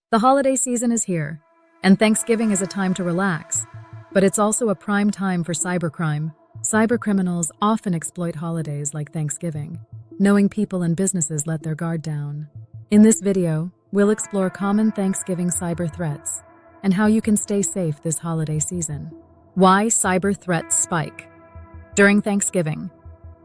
The holiday season is here, and Thanksgiving is a time to relax, but it's also a prime time for cybercrime. Cybercriminals often exploit holidays like Thanksgiving, knowing people and businesses let their guard down. In this video, we'll explore common Thanksgiving cyber threats and how you can stay safe this holiday season. Why cyber threats spike during Thanksgiving.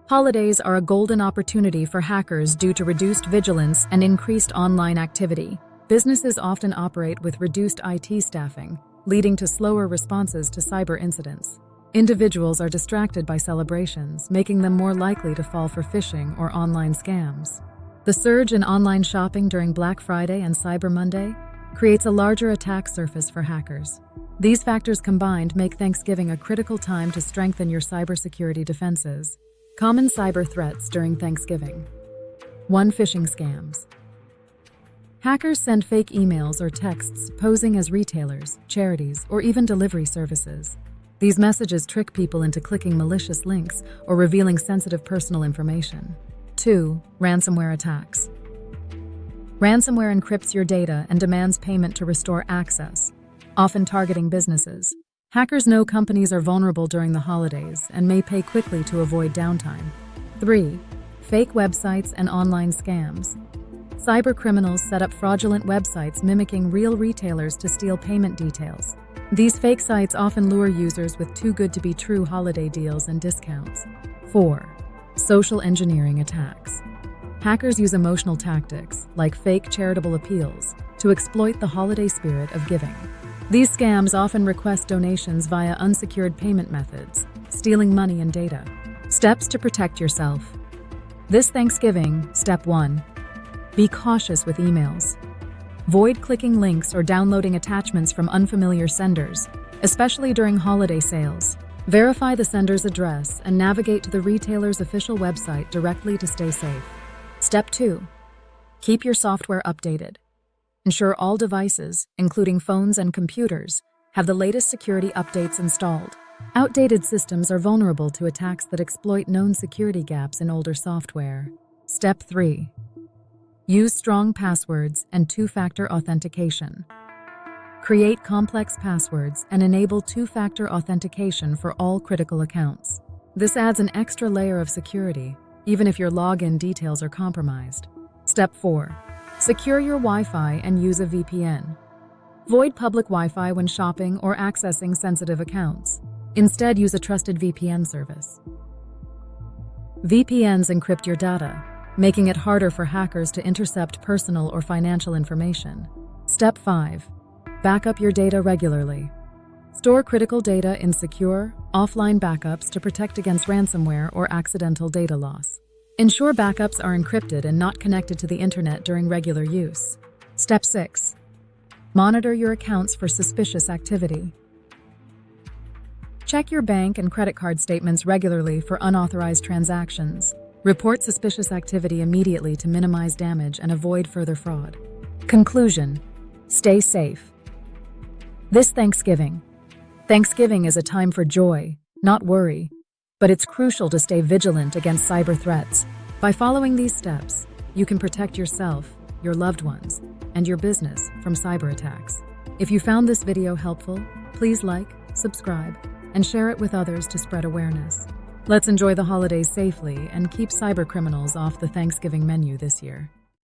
Holidays are a golden opportunity for hackers due to reduced vigilance and increased online activity. Businesses often operate with reduced IT staffing, leading to slower responses to cyber incidents. Individuals are distracted by celebrations, making them more likely to fall for phishing or online scams. The surge in online shopping during Black Friday and Cyber Monday creates a larger attack surface for hackers. These factors combined make Thanksgiving a critical time to strengthen your cybersecurity defenses. Common cyber threats during Thanksgiving. 1. Phishing scams. Hackers send fake emails or texts posing as retailers, charities, or even delivery services. These messages trick people into clicking malicious links or revealing sensitive personal information. 2. Ransomware attacks. Ransomware encrypts your data and demands payment to restore access, often targeting businesses. Hackers know companies are vulnerable during the holidays and may pay quickly to avoid downtime. 3. Fake websites and online scams. Cybercriminals set up fraudulent websites mimicking real retailers to steal payment details. These fake sites often lure users with too-good-to-be-true holiday deals and discounts. 4. Social engineering attacks. Hackers use emotional tactics, like fake charitable appeals, to exploit the holiday spirit of giving. These scams often request donations via unsecured payment methods, stealing money and data. Steps to protect yourself. This Thanksgiving, Step 1. Be cautious with emails. Avoid clicking links or downloading attachments from unfamiliar senders, especially during holiday sales. Verify the sender's address and navigate to the retailer's official website directly to stay safe. Step 2. Keep your software updated. Ensure all devices, including phones and computers, have the latest security updates installed. Outdated systems are vulnerable to attacks that exploit known security gaps in older software. Step 3. Use strong passwords and two-factor authentication. Create complex passwords and enable two-factor authentication for all critical accounts. This adds an extra layer of security, even if your login details are compromised. Step 4. Secure your Wi-Fi and use a VPN. Avoid public Wi-Fi when shopping or accessing sensitive accounts. Instead, use a trusted VPN service. VPNs encrypt your data, making it harder for hackers to intercept personal or financial information. Step 5. Backup your data regularly. Store critical data in secure, offline backups to protect against ransomware or accidental data loss. Ensure backups are encrypted and not connected to the internet during regular use. Step 6. Monitor your accounts for suspicious activity. Check your bank and credit card statements regularly for unauthorized transactions. Report suspicious activity immediately to minimize damage and avoid further fraud. Conclusion: stay safe. This Thanksgiving is a time for joy, not worry, but it's crucial to stay vigilant against cyber threats. By following these steps, you can protect yourself, your loved ones, and your business from cyber attacks. If you found this video helpful, please like, subscribe, and share it with others to spread awareness. Let's enjoy the holidays safely and keep cybercriminals off the Thanksgiving menu this year.